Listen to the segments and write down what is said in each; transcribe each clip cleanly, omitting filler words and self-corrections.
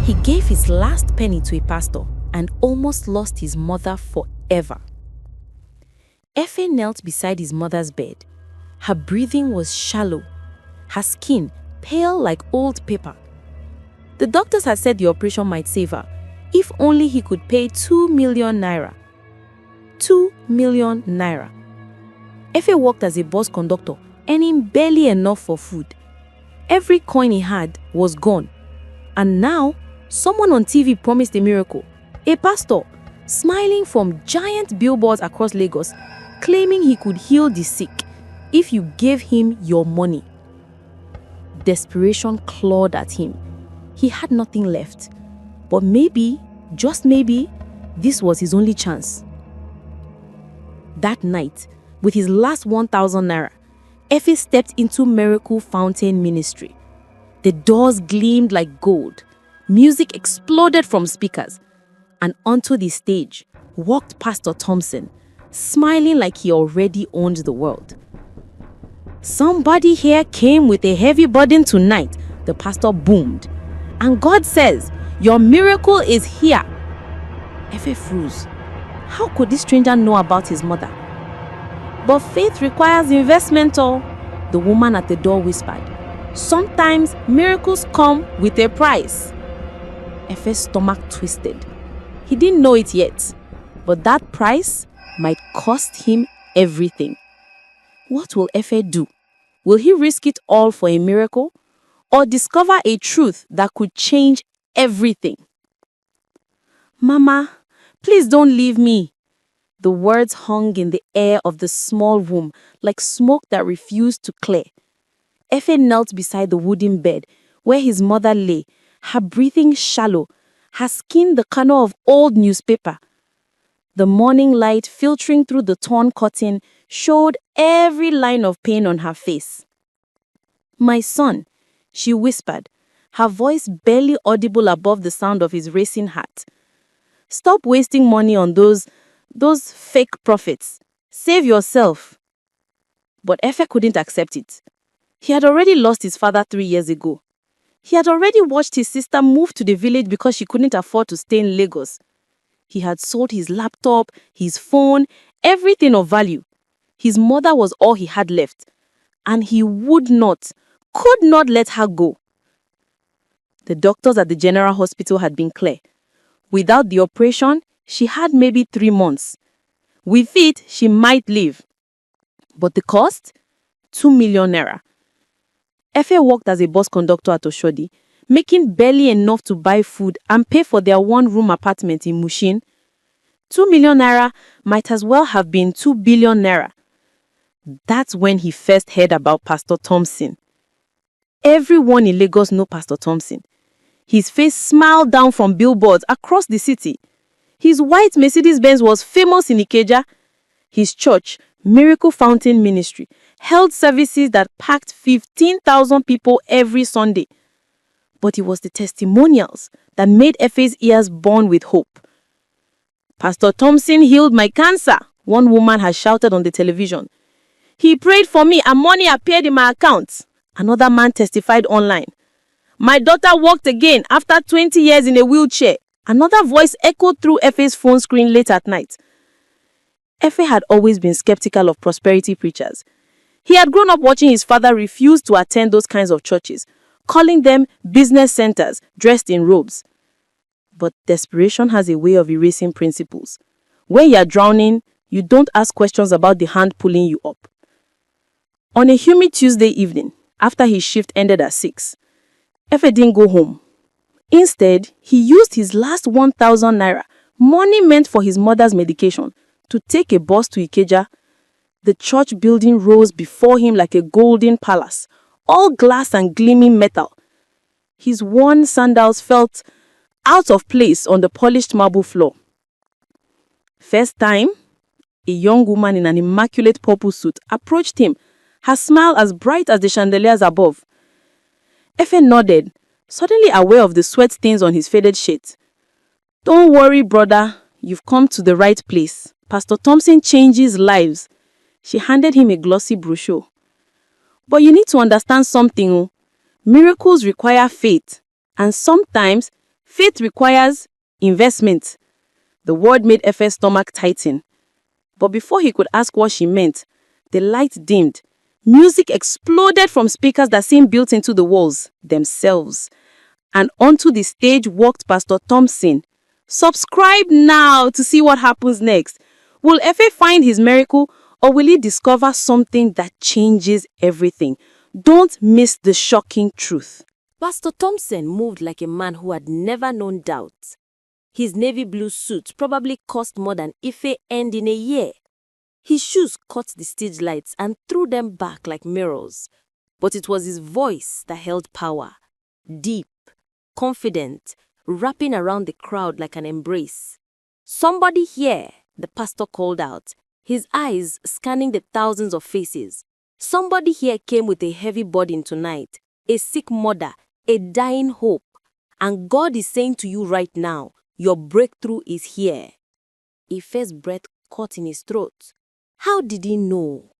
He gave his last penny to a pastor and almost lost his mother forever. Efe knelt beside his mother's bed. Her breathing was shallow, her skin pale like old paper. The doctors had said the operation might save her, if only he could pay 2 million naira. 2 million naira. Efe worked as a bus conductor, earning barely enough for food. Every coin he had was gone. And now, someone on TV promised a miracle. A pastor, smiling from giant billboards across Lagos, claiming he could heal the sick if you gave him your money. Desperation clawed at him. He had nothing left. But maybe, just maybe, this was his only chance. That night, with his last 1,000 naira, Efe stepped into Miracle Fountain Ministry. The doors gleamed like gold. Music exploded from speakers. And onto the stage walked Pastor Thompson, smiling like he already owned the world. "Somebody here came with a heavy burden tonight," the pastor boomed. "And God says, your miracle is here." Efe froze. How could this stranger know about his mother? "But faith requires investment, oh," the woman at the door whispered. "Sometimes miracles come with a price." Efe's stomach twisted. He didn't know it yet, but that price might cost him everything. What will Efe do? Will he risk it all for a miracle, or discover a truth that could change everything? "Mama, please don't leave me." The words hung in the air of the small room like smoke that refused to clear. Efe knelt beside the wooden bed where his mother lay, her breathing shallow, her skin the color of old newspaper. The morning light filtering through the torn curtain showed every line of pain on her face. "My son," she whispered, her voice barely audible above the sound of his racing heart. "Stop wasting money on those fake prophets. Save yourself." But Efe couldn't accept it. He had already lost his father 3 years ago. He had already watched his sister move to the village because she couldn't afford to stay in Lagos. He had sold his laptop, his phone, everything of value. His mother was all he had left. And he could not let her go. The doctors at the general hospital had been clear. Without the operation, she had maybe 3 months. With it, she might live. But the cost? 2 million naira. Efe worked as a bus conductor at Oshodi, making barely enough to buy food and pay for their one-room apartment in Mushin. 2 million naira might as well have been 2 billion naira. That's when he first heard about Pastor Thompson. Everyone in Lagos knew Pastor Thompson. His face smiled down from billboards across the city. His white Mercedes-Benz was famous in Ikeja. His church, Miracle Fountain Ministry, held services that packed 15,000 people every Sunday. But it was the testimonials that made Efe's ears burn with hope. "Pastor Thompson healed my cancer," one woman had shouted on the television. "He prayed for me and money appeared in my account," another man testified online. "My daughter walked again after 20 years in a wheelchair," another voice echoed through Efe's phone screen late at night. Efe had always been skeptical of prosperity preachers. He had grown up watching his father refuse to attend those kinds of churches, calling them business centers dressed in robes. But desperation has a way of erasing principles. When you are drowning, you don't ask questions about the hand pulling you up. On a humid Tuesday evening, after his shift ended at 6, Efe didn't go home. Instead, he used his last 1,000 naira, money meant for his mother's medication, to take a bus to Ikeja. The church building rose before him like a golden palace, all glass and gleaming metal. His worn sandals felt out of place on the polished marble floor. First time, a young woman in an immaculate purple suit approached him, her smile as bright as the chandeliers above. Efe nodded, suddenly aware of the sweat stains on his faded shirt. "Don't worry, brother. You've come to the right place. Pastor Thompson changes lives." She handed him a glossy brochure. "But you need to understand something. Miracles require faith. And sometimes, Faith requires investment. The word made Efe's stomach tighten. But before he could ask what she meant, the light dimmed. Music exploded from speakers that seemed built into the walls themselves. And onto the stage walked Pastor Thompson. Subscribe now to see what happens next. Will Efe find his miracle, or will he discover something that changes everything? Don't miss the shocking truth. Pastor Thompson moved like a man who had never known doubt. His navy blue suit probably cost more than Ife earned in a year. His shoes caught the stage lights and threw them back like mirrors. But it was his voice that held power. Deep, confident, wrapping around the crowd like an embrace. "Somebody here," the pastor called out, his eyes scanning the thousands of faces. "Somebody here came with a heavy burden tonight, a sick mother, a dying hope. And God is saying to you right now, your breakthrough is here." Ife's breath caught in his throat. How did he know?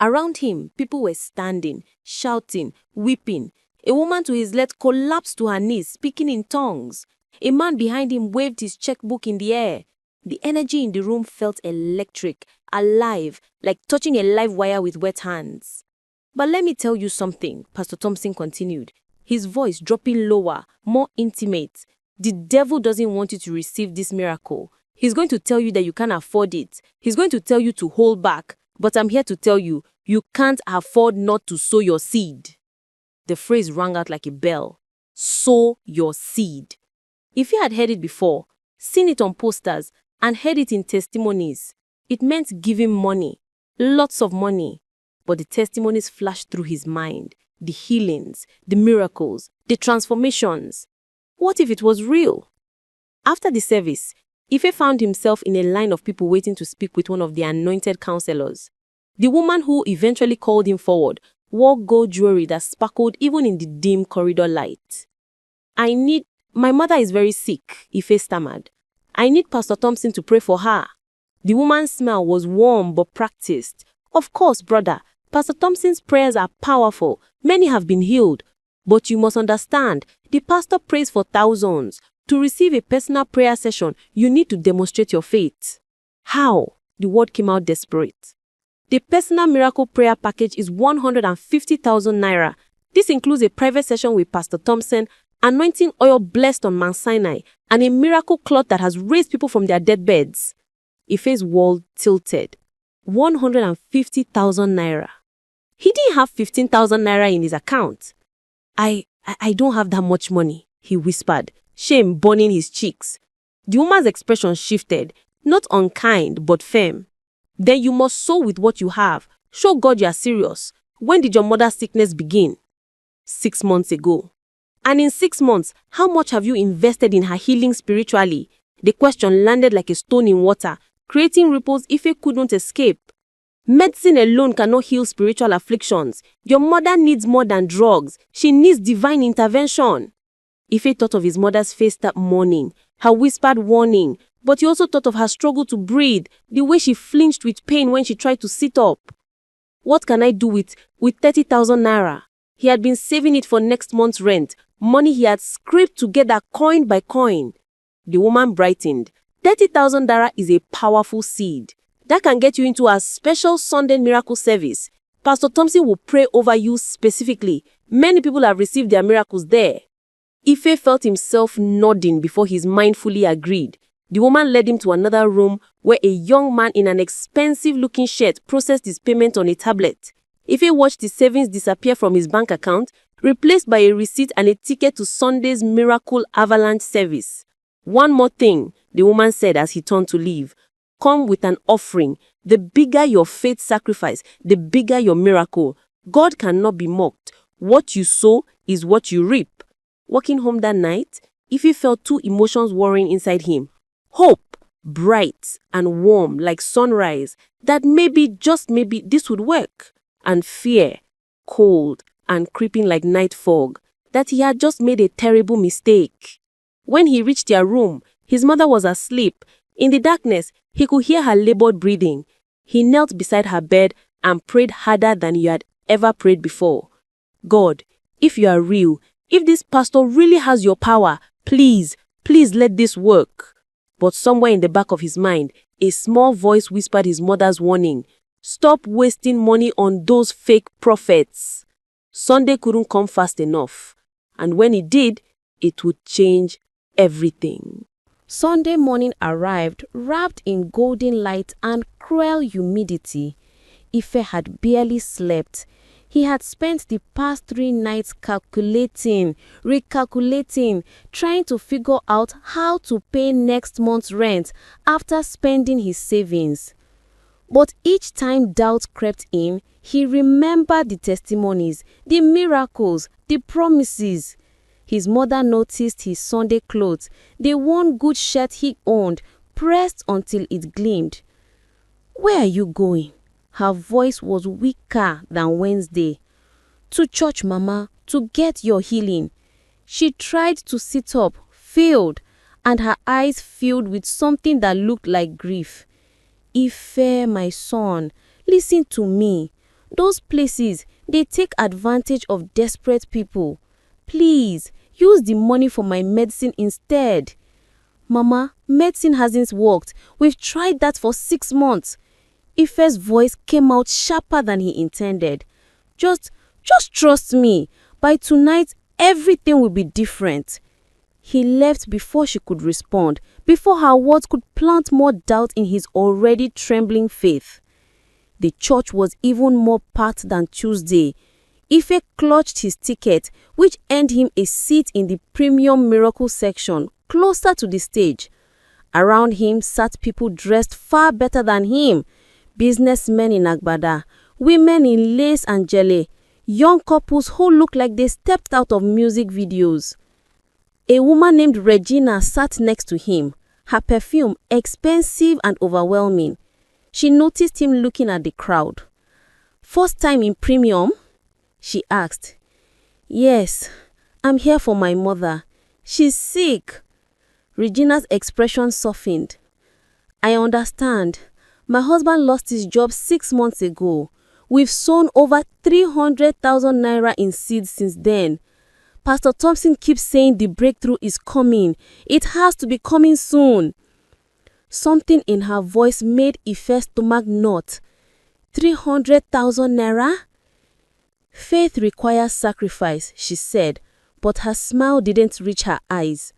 Around him, people were standing, shouting, weeping. A woman to his left collapsed to her knees, speaking in tongues. A man behind him waved his checkbook in the air. The energy in the room felt electric, alive, like touching a live wire with wet hands. "But let me tell you something," Pastor Thompson continued, his voice dropping lower, more intimate. "The devil doesn't want you to receive this miracle. He's going to tell you that you can't afford it. He's going to tell you to hold back. But I'm here to tell you, you can't afford not to sow your seed." The phrase rang out like a bell. Sow your seed. If you had heard it before, seen it on posters, and heard it in testimonies, it meant giving money, lots of money. But the testimonies flashed through his mind, the healings, the miracles, the transformations. What if it was real? After the service, Ife found himself in a line of people waiting to speak with one of the anointed counselors. The woman who eventually called him forward wore gold jewelry that sparkled even in the dim corridor light. My mother is very sick," Ife stammered. "I need Pastor Thompson to pray for her." The woman's smile was warm but practiced. "Of course, brother. Pastor Thompson's prayers are powerful. Many have been healed. But you must understand, the pastor prays for thousands. To receive a personal prayer session, you need to demonstrate your faith." "How?" The word came out desperate. "The personal miracle prayer package is 150,000 naira. This includes a private session with Pastor Thompson, anointing oil blessed on Mount Sinai, and a miracle cloth that has raised people from their dead beds." Ife's world tilted. 150,000 naira. He didn't have 15,000 naira in his account. I don't have that much money," he whispered, shame burning his cheeks. The woman's expression shifted, not unkind but firm. "Then you must sow with what you have. Show God you are serious. When did your mother's sickness begin?" 6 months ago. "And in 6 months, how much have you invested in her healing spiritually?" The question landed like a stone in water, creating ripples Ife couldn't escape. "Medicine alone cannot heal spiritual afflictions. Your mother needs more than drugs. She needs divine intervention." Ife thought of his mother's face that morning, her whispered warning, but he also thought of her struggle to breathe, the way she flinched with pain when she tried to sit up. "What can I do with 30,000 naira?" He had been saving it for next month's rent, money he had scraped together coin by coin. The woman brightened. 30,000 naira is a powerful seed. That can get you into a special Sunday miracle service. Pastor Thompson will pray over you specifically. Many people have received their miracles there. Ife felt himself nodding before his mind fully agreed. The woman led him to another room where a young man in an expensive-looking shirt processed his payment on a tablet. Ife watched his savings disappear from his bank account, replaced by a receipt and a ticket to Sunday's Miracle Avalanche service. "One more thing," the woman said as he turned to leave. "Come with an offering. The bigger your faith sacrifice, the bigger your miracle. God cannot be mocked. What you sow is what you reap." Walking home that night, Ife felt two emotions warring inside him. Hope, bright and warm like sunrise, that maybe, just maybe, this would work. And fear, cold and creeping like night fog, that he had just made a terrible mistake. When he reached their room, his mother was asleep. In the darkness, he could hear her labored breathing. He knelt beside her bed and prayed harder than he had ever prayed before. "God, if you are real, if this pastor really has your power, Please, please let this work. But somewhere in the back of his mind, a small voice whispered his mother's warning. Stop wasting money on those fake prophets. Sunday couldn't come fast enough. And when it did, it would change everything. Sunday morning arrived wrapped in golden light and cruel humidity. Ife had barely slept. He had spent the past 3 nights calculating, recalculating, trying to figure out how to pay next month's rent after spending his savings. But each time doubt crept in, he remembered the testimonies, the miracles, the promises. His mother noticed his Sunday clothes, the one good shirt he owned, pressed until it gleamed. "Where are you going?" Her voice was weaker than Wednesday. "To church, Mama, to get your healing." She tried to sit up, failed, and her eyes filled with something that looked like grief. "Ife, my son, listen to me. Those places, they take advantage of desperate people. Please, use the money for my medicine instead." "Mama, medicine hasn't worked. We've tried that for 6 months." Ife's voice came out sharper than he intended. Just trust me. By tonight, everything will be different." He left before she could respond, before her words could plant more doubt in his already trembling faith. The church was even more packed than Tuesday. Ife clutched his ticket, which earned him a seat in the premium miracle section, closer to the stage. Around him sat people dressed far better than him. Businessmen in agbada, women in lace and gele, young couples who looked like they stepped out of music videos. A woman named Regina sat next to him, her perfume expensive and overwhelming. She noticed him looking at the crowd. "First time in premium?" she asked. "Yes, I'm here for my mother. She's sick." Regina's expression softened. "I understand. My husband lost his job 6 months ago. We've sown over 300,000 naira in seeds since then. Pastor Thompson keeps saying the breakthrough is coming. It has to be coming soon." Something in her voice made Ife's stomach knot. 300,000 naira? "Faith requires sacrifice," she said, but her smile didn't reach her eyes.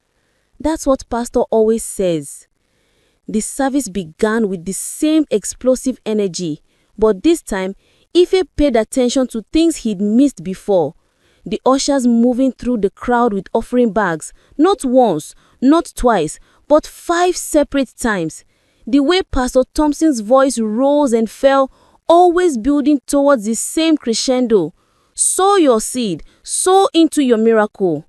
"That's what Pastor always says." The service began with the same explosive energy, but this time, Ife paid attention to things he'd missed before. The ushers moving through the crowd with offering bags, not once, not twice, but 5 separate times. The way Pastor Thompson's voice rose and fell, always building towards the same crescendo. Sow your seed, sow into your miracle.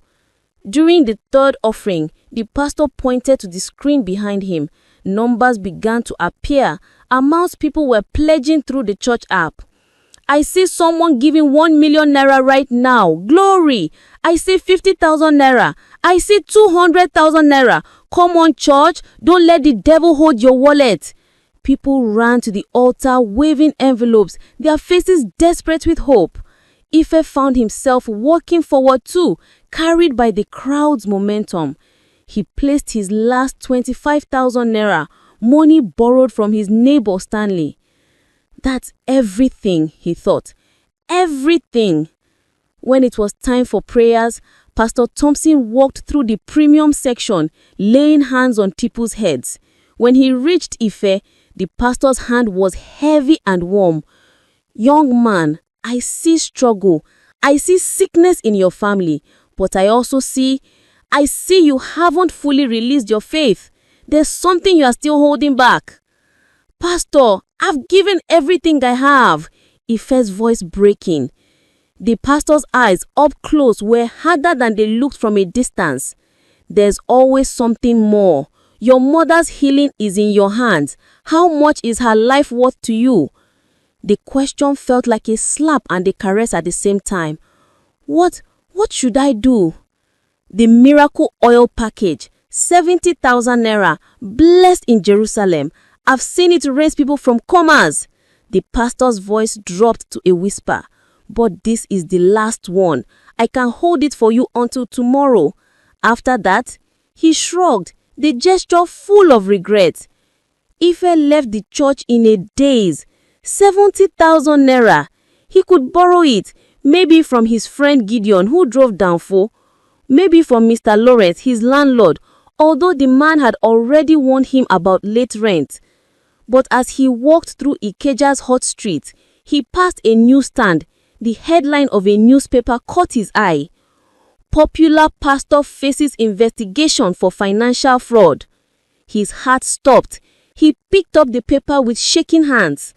During the 3rd offering, the pastor pointed to the screen behind him. Numbers began to appear. Amounts people were pledging through the church app. "I see someone giving 1 million naira right now. Glory! I see 50,000 naira. I see 200,000 naira. Come on, church. Don't let the devil hold your wallet." People ran to the altar waving envelopes, their faces desperate with hope. Ife found himself walking forward too, carried by the crowd's momentum. He placed his last 25,000 naira, money borrowed from his neighbor Stanley. That's everything, he thought. Everything. When it was time for prayers, Pastor Thompson walked through the premium section, laying hands on people's heads. When he reached Ife, the pastor's hand was heavy and warm. "Young man, I see struggle. I see sickness in your family, but I also see you haven't fully released your faith. There's something you are still holding back." "Pastor, I've given everything I have," Ife's voice breaking. The pastor's eyes up close were harder than they looked from a distance. "There's always something more. Your mother's healing is in your hands. How much is her life worth to you?" The question felt like a slap and a caress at the same time. What should I do?" The miracle oil package, 70,000 naira, blessed in Jerusalem. I've seen it raise people from comas. The pastor's voice dropped to a whisper. "But this is the last one. I can hold it for you until tomorrow. After that, He shrugged, the gesture full of regret. Ife left the church in a daze. 70,000 naira. He could borrow it, maybe from his friend Gideon who drove down for, maybe from Mr. Lawrence, his landlord, although the man had already warned him about late rent. But as he walked through Ikeja's hot street, he passed a newsstand. The headline of a newspaper caught his eye. Popular pastor faces investigation for financial fraud. His heart stopped. He picked up the paper with shaking hands.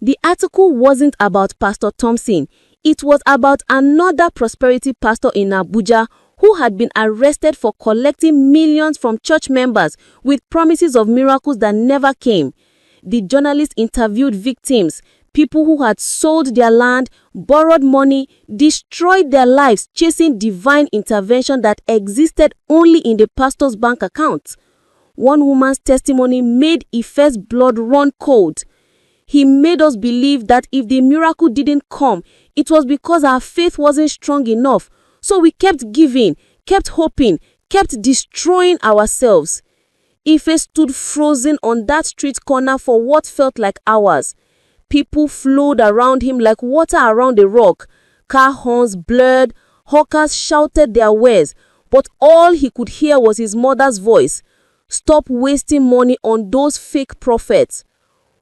The article wasn't about Pastor Thompson. It was about another prosperity pastor in Abuja who had been arrested for collecting millions from church members with promises of miracles that never came. The journalist interviewed victims, people who had sold their land, borrowed money, destroyed their lives chasing divine intervention that existed only in the pastor's bank account. One woman's testimony made Ife's blood run cold. He made us believe that if the miracle didn't come, it was because our faith wasn't strong enough. So we kept giving, kept hoping, kept destroying ourselves. Ife stood frozen on that street corner for what felt like hours. People flowed around him like water around a rock. Car horns blurred, hawkers shouted their wares, but all he could hear was his mother's voice. Stop wasting money on those fake prophets.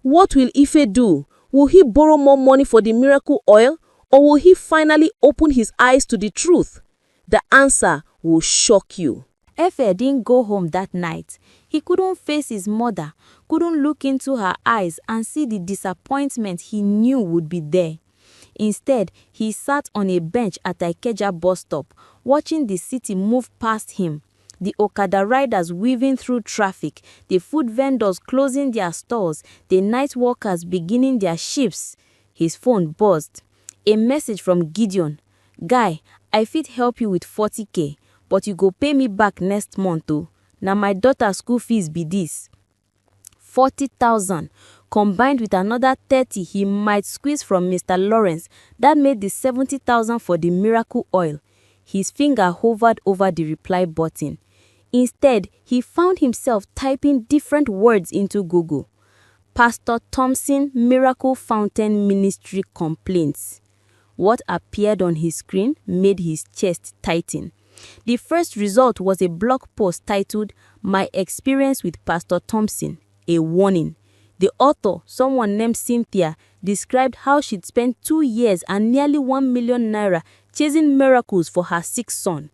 What will Ife do? Will he borrow more money for the miracle oil, or will he finally open his eyes to the truth? The answer will shock you. Efe didn't go home that night. He couldn't face his mother, couldn't look into her eyes and see the disappointment he knew would be there. Instead, he sat on a bench at the Ikeja bus stop, watching the city move past him. The Okada riders weaving through traffic, the food vendors closing their stores, the night workers beginning their shifts. His phone buzzed. A message from Gideon. Guy, I fit help you with 40k, but you go pay me back next month too. Now my daughter's school fees be this. 40,000, combined with another 30 he might squeeze from Mr. Lawrence. That made the 70,000 for the miracle oil. His finger hovered over the reply button. Instead, he found himself typing different words into Google. Pastor Thompson Miracle Fountain Ministry complaints. What appeared on his screen made his chest tighten. The first result was a blog post titled, My Experience with Pastor Thompson, a warning. The author, someone named Cynthia, described how she'd spent 2 years and nearly 1 million naira chasing miracles for her sick son.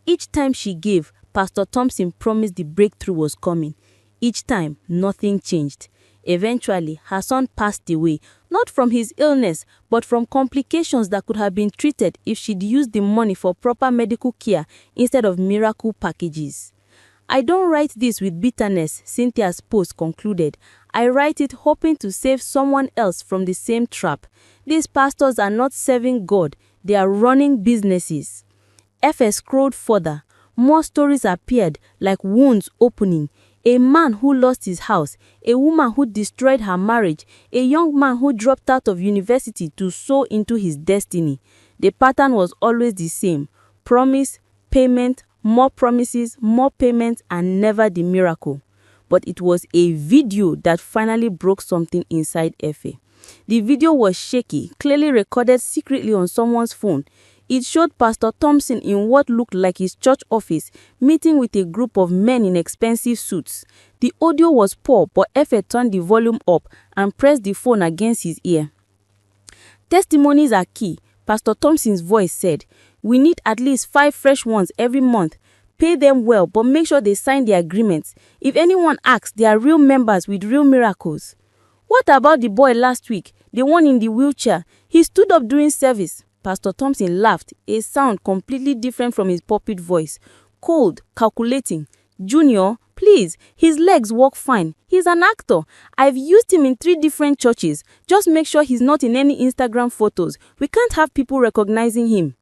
Each time she gave, Pastor Thompson promised the breakthrough was coming. Each time, nothing changed. Eventually, her son passed away, not from his illness, but from complications that could have been treated if she'd used the money for proper medical care instead of miracle packages. I don't write this with bitterness, Cynthia's post concluded. I write it hoping to save someone else from the same trap. These pastors are not serving God, they are running businesses. Efe scrolled further. More stories appeared, like wounds opening. A man who lost his house, a woman who destroyed her marriage, a young man who dropped out of university to sow into his destiny. The pattern was always the same. Promise, payment, more promises, more payments, and never the miracle. But it was a video that finally broke something inside Efe. The video was shaky, clearly recorded secretly on someone's phone. It showed Pastor Thompson in what looked like his church office, meeting with a group of men in expensive suits. The audio was poor, but Efe turned the volume up and pressed the phone against his ear. Testimonies are key, Pastor Thompson's voice said. We need at least 5 fresh ones every month. Pay them well, but make sure they sign the agreements. If anyone asks, they are real members with real miracles. What about the boy last week, the one in the wheelchair? He stood up during service. Pastor Thompson laughed, a sound completely different from his pulpit voice. Cold, calculating. Junior, please, his legs work fine. He's an actor. I've used him in 3 different churches. Just make sure he's not in any Instagram photos. We can't have people recognizing him.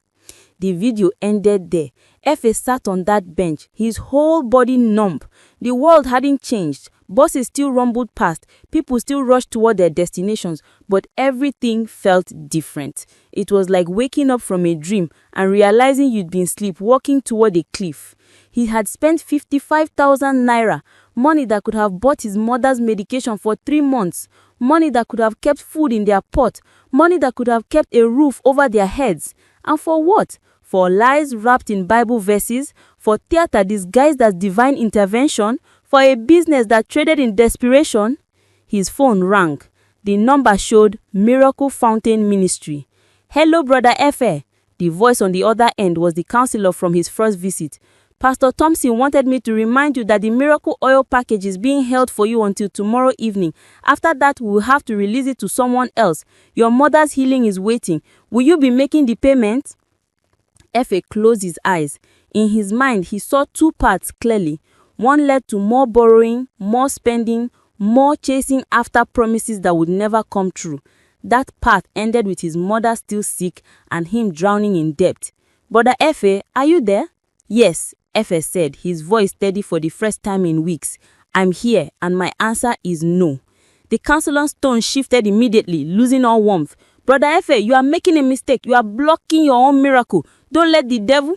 The video ended there. Efe sat on that bench, his whole body numb. The world hadn't changed. Buses still rumbled past. People still rushed toward their destinations. But everything felt different. It was like waking up from a dream and realizing you'd been sleepwalking toward a cliff. He had spent 55,000 naira, money that could have bought his mother's medication for 3 months, money that could have kept food in their pot, money that could have kept a roof over their heads. And for what? For lies wrapped in Bible verses, for theater disguised as divine intervention, for a business that traded in desperation. His phone rang. The number showed Miracle Fountain Ministry. "Hello, Brother Efe." The voice on the other end was the counselor from his first visit. "Pastor Thompson wanted me to remind you that the miracle oil package is being held for you until tomorrow evening. After that, we will have to release it to someone else. Your mother's healing is waiting. Will you be making the payment?" Efe closed his eyes. In his mind, he saw 2 paths clearly. One led to more borrowing, more spending, more chasing after promises that would never come true. That path ended with his mother still sick and him drowning in debt. "Brother Efe, are you there?" "Yes," Efe said, his voice steady for the first time in weeks. "I'm here, and my answer is no." The counselor's tone shifted immediately, losing all warmth. "Brother Efe, you are making a mistake. You are blocking your own miracle. Don't let the devil..."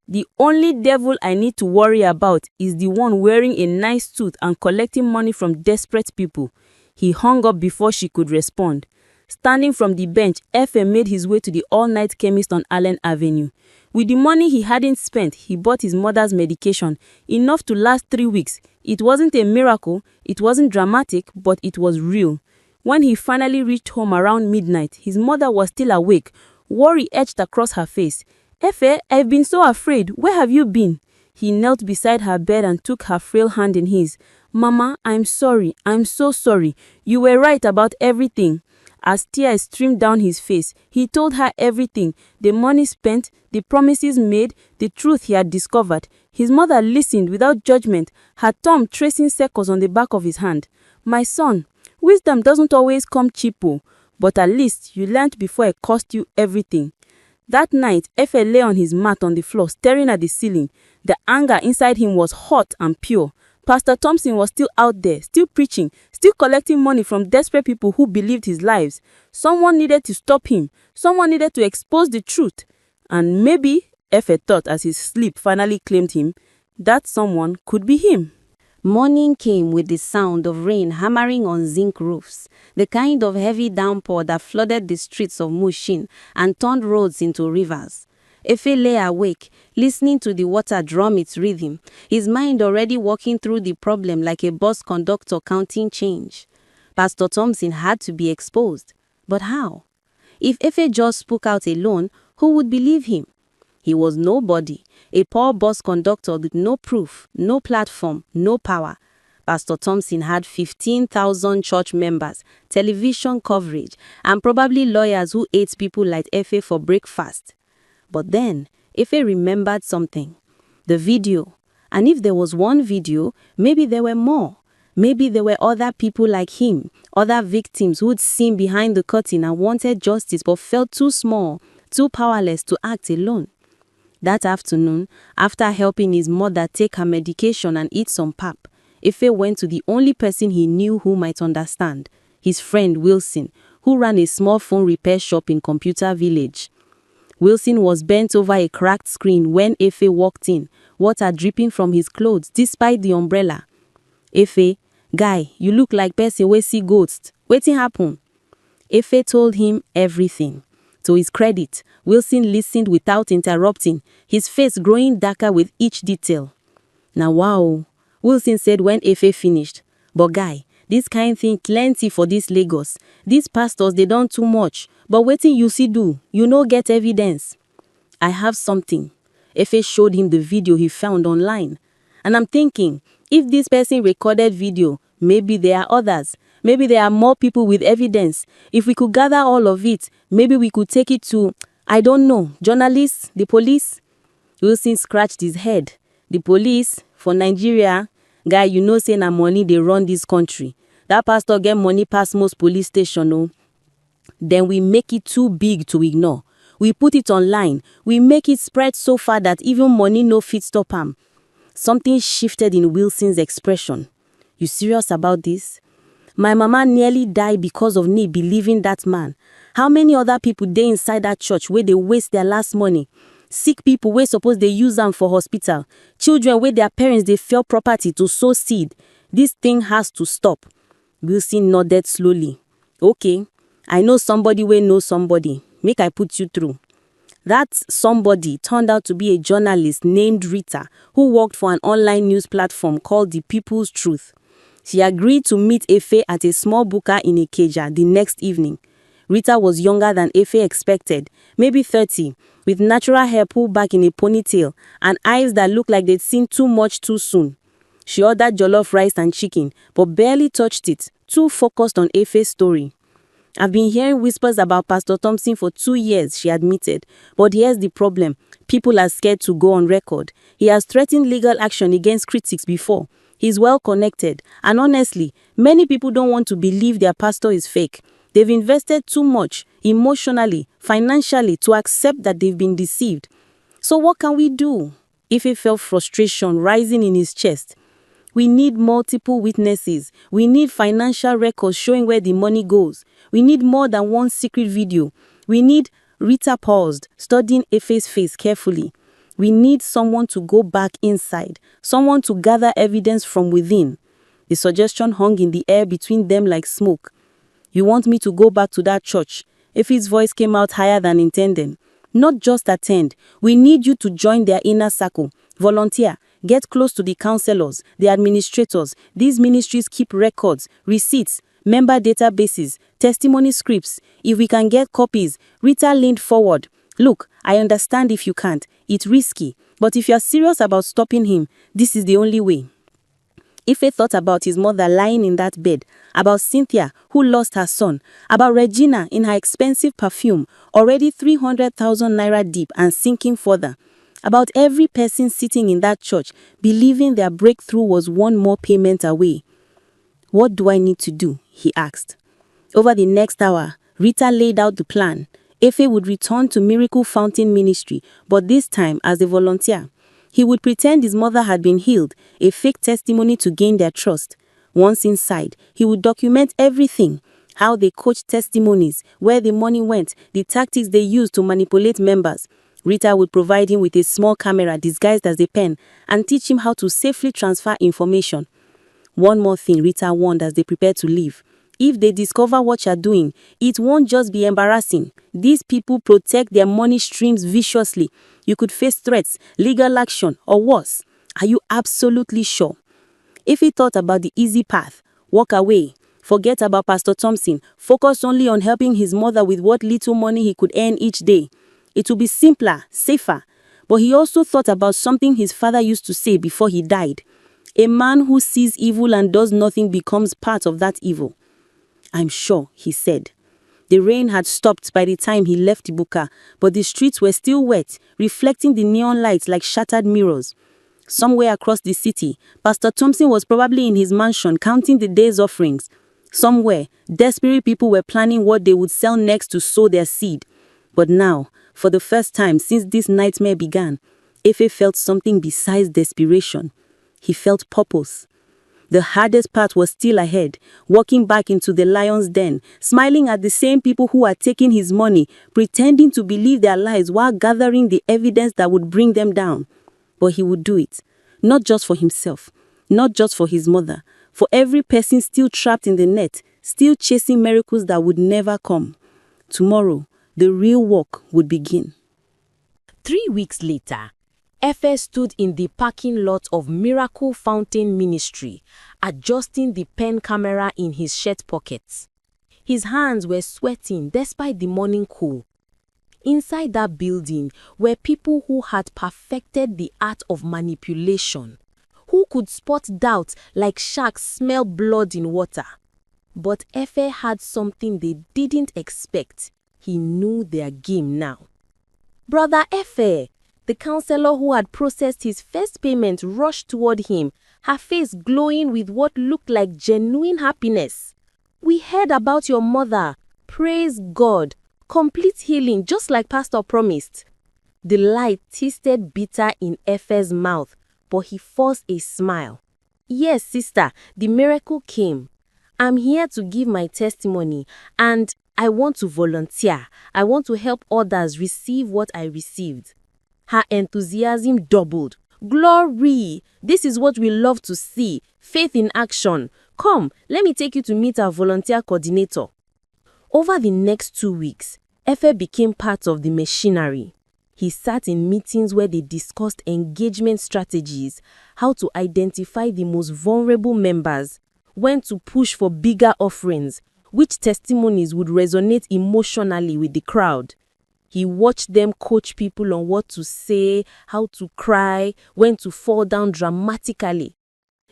"The only devil I need to worry about is the one wearing a nice suit and collecting money from desperate people." He hung up before she could respond. Standing from the bench, Efe made his way to the all-night chemist on Allen Avenue. With the money he hadn't spent, he bought his mother's medication, enough to last 3 weeks. It wasn't a miracle, it wasn't dramatic, but it was real. When he finally reached home around midnight, his mother was still awake, worry etched across her face. "Efe, I've been so afraid. Where have you been?" He knelt beside her bed and took her frail hand in his. "Mama, I'm sorry. I'm so sorry. You were right about everything." As tears streamed down his face, he told her everything, the money spent, the promises made, the truth he had discovered. His mother listened without judgment, her thumb tracing circles on the back of his hand. "My son, wisdom doesn't always come cheap, but at least you learned before it cost you everything." That night, Efe lay on his mat on the floor, staring at the ceiling. The anger inside him was hot and pure. Pastor Thompson was still out there, still preaching, still collecting money from desperate people who believed his lies. Someone needed to stop him. Someone needed to expose the truth. And maybe, Efe thought as his sleep finally claimed him, that someone could be him. Morning came with the sound of rain hammering on zinc roofs, the kind of heavy downpour that flooded the streets of Mushin and turned roads into rivers. Efe lay awake, listening to the water drum its rhythm, his mind already walking through the problem like a bus conductor counting change. Pastor Thompson had to be exposed. But how? If Efe just spoke out alone, who would believe him? He was nobody, a poor bus conductor with no proof, no platform, no power. Pastor Thompson had 15,000 church members, television coverage, and probably lawyers who ate people like Efe for breakfast. But then, Efe remembered something. The video. And if there was one video, maybe there were more. Maybe there were other people like him, other victims who'd seen behind the curtain and wanted justice but felt too small, too powerless to act alone. That afternoon, after helping his mother take her medication and eat some pap, Efe went to the only person he knew who might understand, his friend Wilson, who ran a small phone repair shop in Computer Village. Wilson was bent over a cracked screen when Efe walked in, water dripping from his clothes despite the umbrella. "Efe, guy, you look like person wey see ghost. Wetin happen?" Efe told him everything. To his credit, Wilson listened without interrupting, his face growing darker with each detail. "Now wow," Wilson said when Efe finished. "But guy, this kind thing plenty for this Lagos. These pastors, they done too much. But wetin you see do, you no get evidence." "I have something." Efe showed him the video he found online. "And I'm thinking, if this person recorded video, maybe there are others. Maybe there are more people with evidence. If we could gather all of it, maybe we could take it to, I don't know, journalists, the police." Wilson scratched his head. "The police? For Nigeria? Guy, you know say na money they run this country. That pastor get money past most police station, no? Then we make it too big to ignore. We put it online. We make it spread so far that even money no fit stop am." Something shifted in Wilson's expression. "You serious about this? My mama nearly died because of me believing that man. How many other people dey inside that church where they waste their last money? sick people wey suppose dey use am for hospital, children wey their parents dey fail property to sow seed. This thing has to stop. Wilson nodded slowly. Okay, I know somebody wey knows somebody. Make I put you through. That somebody turned out to be a journalist named Rita, who worked for an online news platform called The People's Truth. She agreed to meet Efe at a small buka in Ikeja the next evening. Rita was younger than Efe expected, maybe 30, with natural hair pulled back in a ponytail and eyes that looked like they'd seen too much too soon. She ordered jollof rice and chicken, but barely touched it, too focused on Efe's story. I've been hearing whispers about Pastor Thompson for 2 years, she admitted. But here's the problem. People are scared to go on record. He has threatened legal action against critics before. He's well connected. And honestly, many people don't want to believe their pastor is fake. They've invested too much, emotionally, financially, to accept that they've been deceived. So what can we do? Ife felt frustration rising in his chest. We need multiple witnesses. We need financial records showing where the money goes. We need more than one secret video. We need... Rita paused, studying Efe's face carefully. We need someone to go back inside, someone to gather evidence from within. The suggestion hung in the air between them like smoke. You want me to go back to that church? Efe's voice came out higher than intended. Not just attend. We need you to join their inner circle. Volunteer. Get close to the counselors, the administrators. These ministries keep records, receipts, member databases, testimony scripts. If we can get copies. Rita leaned forward. Look, I understand if you can't. It's risky. But if you're serious about stopping him, this is the only way. Ife thought about his mother lying in that bed, about Cynthia, who lost her son, about Regina in her expensive perfume, already 300,000 naira deep and sinking further. About every person sitting in that church, believing their breakthrough was one more payment away. What do I need to do? He asked. Over the next hour, Rita laid out the plan. Efe would return to Miracle Fountain Ministry, but this time as a volunteer. He would pretend his mother had been healed, a fake testimony to gain their trust. Once inside, he would document everything. How they coached testimonies, where the money went, the tactics they used to manipulate members. Rita would provide him with a small camera disguised as a pen and teach him how to safely transfer information. One more thing Rita warned as they prepared to leave. If they discover what you're doing, it won't just be embarrassing. These people protect their money streams viciously. You could face threats, legal action, or worse. Are you absolutely sure? If he thought about the easy path, walk away. Forget about Pastor Thompson. Focus only on helping his mother with what little money he could earn each day. It would be simpler, safer. But he also thought about something his father used to say before he died. A man who sees evil and does nothing becomes part of that evil. I'm sure, he said. The rain had stopped by the time he left Ibuka, but the streets were still wet, reflecting the neon lights like shattered mirrors. Somewhere across the city, Pastor Thompson was probably in his mansion counting the day's offerings. Somewhere, desperate people were planning what they would sell next to sow their seed. But now, for the first time since this nightmare began, Efe felt something besides desperation. He felt purpose. The hardest part was still ahead, walking back into the lion's den, smiling at the same people who had taken his money, pretending to believe their lies while gathering the evidence that would bring them down. But he would do it, not just for himself, not just for his mother, for every person still trapped in the net, still chasing miracles that would never come. Tomorrow, the real work would begin. 3 weeks later, Efe stood in the parking lot of Miracle Fountain Ministry, adjusting the pen camera in his shirt pockets. His hands were sweating despite the morning cool. Inside that building were people who had perfected the art of manipulation, who could spot doubt like sharks smell blood in water. But Efe had something they didn't expect. He knew their game now. Brother Efe, the counselor who had processed his first payment, rushed toward him, her face glowing with what looked like genuine happiness. We heard about your mother. Praise God. Complete healing, just like Pastor promised. The light tasted bitter in Efe's mouth, but he forced a smile. Yes, sister, the miracle came. I'm here to give my testimony, and I want to volunteer. I want to help others receive what I received. Her enthusiasm doubled. Glory! This is what we love to see. Faith in action. Come, let me take you to meet our volunteer coordinator. Over the next 2 weeks, Efe became part of the machinery. He sat in meetings where they discussed engagement strategies, how to identify the most vulnerable members, when to push for bigger offerings, which testimonies would resonate emotionally with the crowd. He watched them coach people on what to say, how to cry, when to fall down dramatically.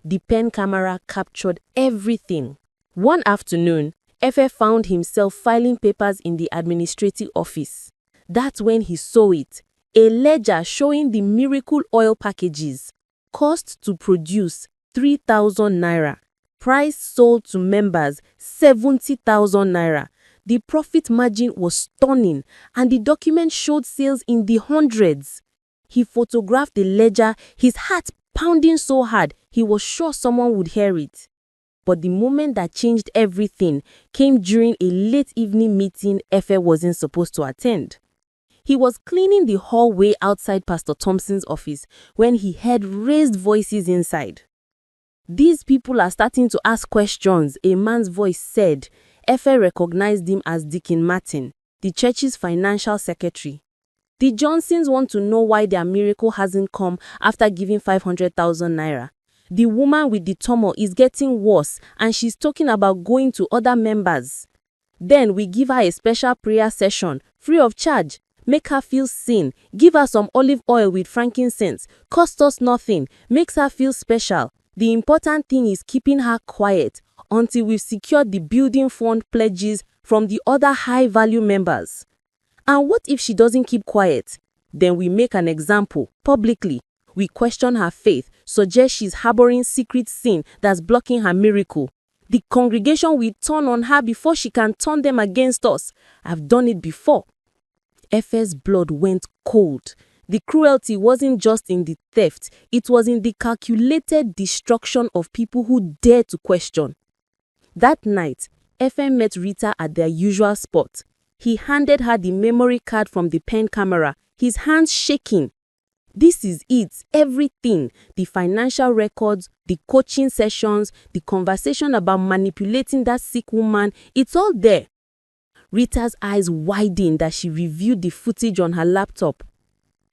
The pen camera captured everything. One afternoon, Efe found himself filing papers in the administrative office. That's when he saw it, a ledger showing the miracle oil packages. Cost to produce 3,000 naira. Price sold to members 70,000 naira. The profit margin was stunning, and the document showed sales in the hundreds. He photographed the ledger, his heart pounding so hard he was sure someone would hear it. But the moment that changed everything came during a late evening meeting Efe wasn't supposed to attend. He was cleaning the hallway outside Pastor Thompson's office when he heard raised voices inside. "These people are starting to ask questions," a man's voice said. Efe recognized him as Deacon Martin, the church's financial secretary. "The Johnsons want to know why their miracle hasn't come after giving 500,000 naira. The woman with the tumor is getting worse and she's talking about going to other members. Then we give her a special prayer session, free of charge. Make her feel seen, give her some olive oil with frankincense, cost us nothing, makes her feel special. The important thing is keeping her quiet until we've secured the building fund pledges from the other high-value members. And what if she doesn't keep quiet? Then we make an example, publicly. We question her faith, suggest she's harboring secret sin that's blocking her miracle. The congregation will turn on her before she can turn them against us. I've done it before." Efe's blood went cold. The cruelty wasn't just in the theft, it was in the calculated destruction of people who dare to question. That night, Efe met Rita at their usual spot. He handed her the memory card from the pen camera, his hands shaking. "This is it, everything. The financial records, the coaching sessions, the conversation about manipulating that sick woman, it's all there." Rita's eyes widened as she reviewed the footage on her laptop.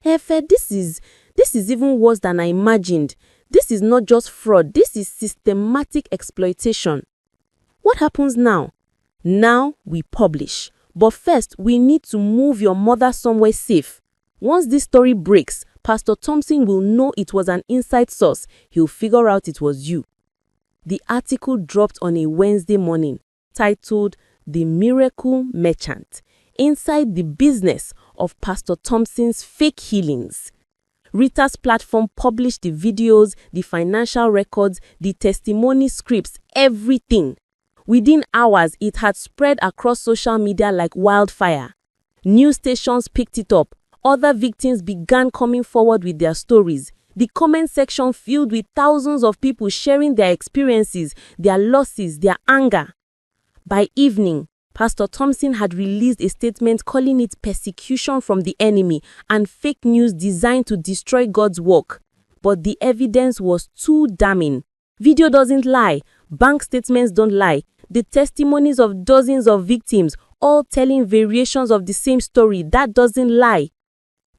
"Efe, this is even worse than I imagined. This is not just fraud, this is systematic exploitation." "What happens now?" "Now we publish. But first, we need to move your mother somewhere safe. Once this story breaks, Pastor Thompson will know it was an inside source. He'll figure out it was you." The article dropped on a Wednesday morning, titled "The Miracle Merchant: Inside the Business of Pastor Thompson's Fake Healings." Rita's platform published the videos, the financial records, the testimony scripts, everything. Within hours, it had spread across social media like wildfire. News stations picked it up. Other victims began coming forward with their stories. The comment section filled with thousands of people sharing their experiences, their losses, their anger. By evening, Pastor Thompson had released a statement calling it persecution from the enemy and fake news designed to destroy God's work. But the evidence was too damning. Video doesn't lie. Bank statements don't lie. The testimonies of dozens of victims, all telling variations of the same story, that doesn't lie.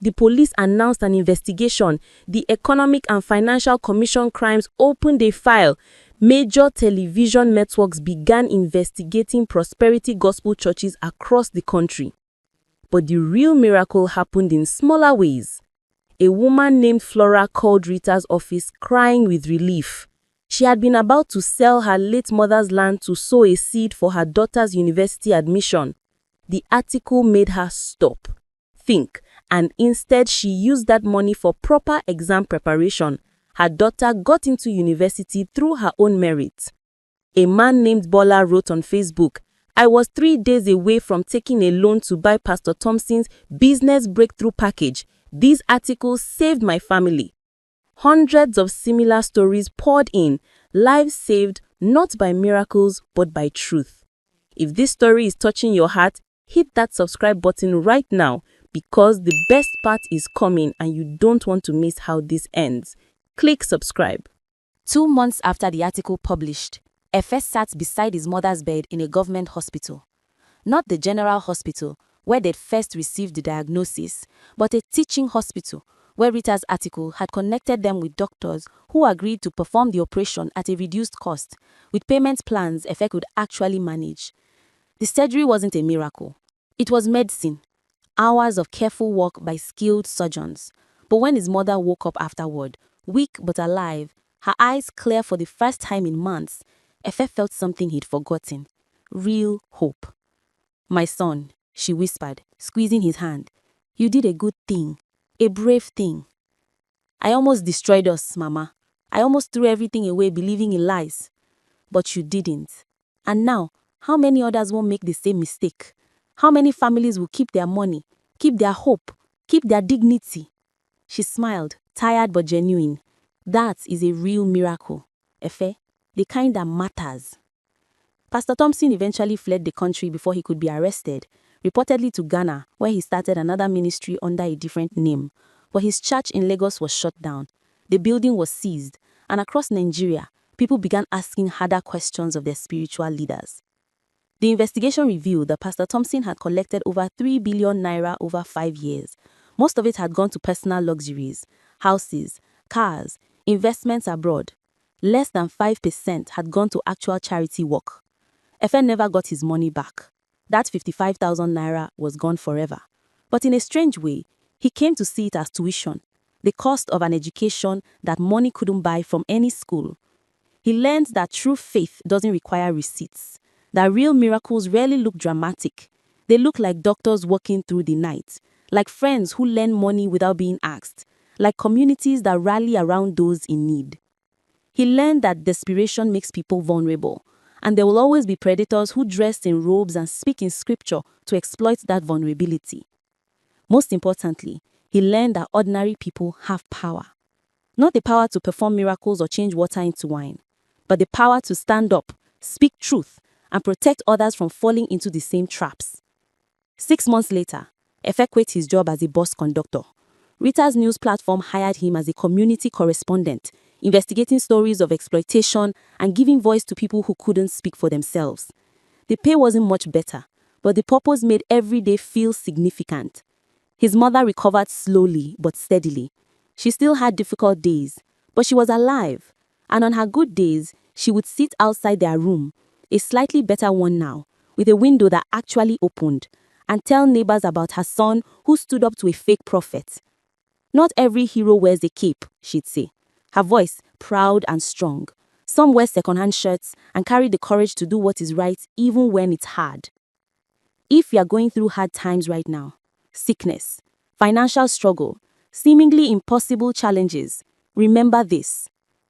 The police announced an investigation. The Economic and Financial Commission Crimes opened a file. Major television networks began investigating prosperity gospel churches across the country. But the real miracle happened in smaller ways. A woman named Flora called Rita's office crying with relief. She had been about to sell her late mother's land to sow a seed for her daughter's university admission. The article made her stop, think, and instead she used that money for proper exam preparation. Her daughter got into university through her own merit. A man named Bola wrote on Facebook, "I was 3 days away from taking a loan to buy Pastor Thompson's business breakthrough package. These articles saved my family." Hundreds of similar stories poured in, lives saved not by miracles but by truth. If this story is touching your heart, hit that subscribe button right now. because the best part is coming and you don't want to miss how this ends. Click subscribe. 2 months after the article published, Efe sat beside his mother's bed in a government hospital. Not the general hospital, where they'd first received the diagnosis, but a teaching hospital, where Rita's article had connected them with doctors who agreed to perform the operation at a reduced cost, with payment plans Efe could actually manage. The surgery wasn't a miracle. It was medicine. Hours of careful work by skilled surgeons. But when his mother woke up afterward, weak but alive, her eyes clear for the first time in months, Efe felt something he'd forgotten. Real hope. "My son," she whispered, squeezing his hand. "You did a good thing. A brave thing." "I almost destroyed us, Mama. I almost threw everything away believing in lies. But you didn't. And now, how many others won't make the same mistake? How many families will keep their money, keep their hope, keep their dignity?" She smiled, tired but genuine. "That is a real miracle, Efe, the kind that matters." Pastor Thompson eventually fled the country before he could be arrested, reportedly to Ghana, where he started another ministry under a different name. But his church in Lagos was shut down. The building was seized, and across Nigeria, people began asking harder questions of their spiritual leaders. The investigation revealed that Pastor Thompson had collected over 3 billion naira over 5 years. Most of it had gone to personal luxuries, houses, cars, investments abroad. Less than 5% had gone to actual charity work. Efe never got his money back. That 55,000 naira was gone forever. But in a strange way, he came to see it as tuition, the cost of an education that money couldn't buy from any school. He learned that true faith doesn't require receipts, that real miracles rarely look dramatic. They look like doctors walking through the night, like friends who lend money without being asked, like communities that rally around those in need. He learned that desperation makes people vulnerable, and there will always be predators who dress in robes and speak in scripture to exploit that vulnerability. Most importantly, he learned that ordinary people have power. Not the power to perform miracles or change water into wine, but the power to stand up, speak truth, and protect others from falling into the same traps. 6 months later, Efe quit his job as a bus conductor. Rita's news platform hired him as a community correspondent, investigating stories of exploitation and giving voice to people who couldn't speak for themselves. The pay wasn't much better, but the purpose made every day feel significant. His mother recovered slowly but steadily. She still had difficult days, but she was alive. And on her good days, she would sit outside their room, a slightly better one now, with a window that actually opened, and tell neighbors about her son who stood up to a fake prophet. "Not every hero wears a cape," she'd say, her voice proud and strong. "Some wear second-hand shirts and carry the courage to do what is right even when it's hard." If you're going through hard times right now, sickness, financial struggle, seemingly impossible challenges, remember this.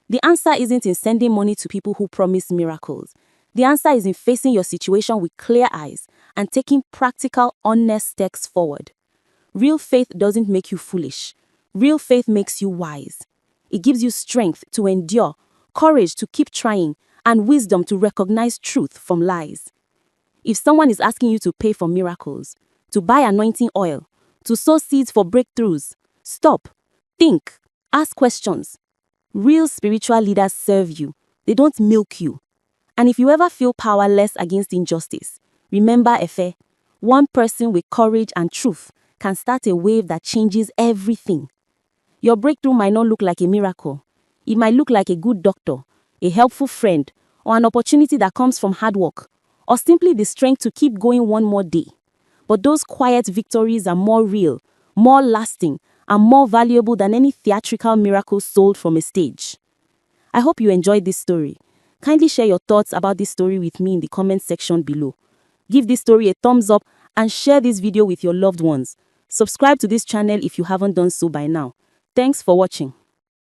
The answer isn't in sending money to people who promise miracles. The answer is in facing your situation with clear eyes and taking practical, honest steps forward. Real faith doesn't make you foolish. Real faith makes you wise. It gives you strength to endure, courage to keep trying, and wisdom to recognize truth from lies. If someone is asking you to pay for miracles, to buy anointing oil, to sow seeds for breakthroughs, stop, think, ask questions. Real spiritual leaders serve you. They don't milk you. And if you ever feel powerless against injustice, remember Efe, one person with courage and truth can start a wave that changes everything. Your breakthrough might not look like a miracle. It might look like a good doctor, a helpful friend, or an opportunity that comes from hard work, or simply the strength to keep going one more day. But those quiet victories are more real, more lasting, and more valuable than any theatrical miracle sold from a stage. I hope you enjoyed this story. Kindly share your thoughts about this story with me in the comment section below. Give this story a thumbs up and share this video with your loved ones. Subscribe to this channel if you haven't done so by now. Thanks for watching.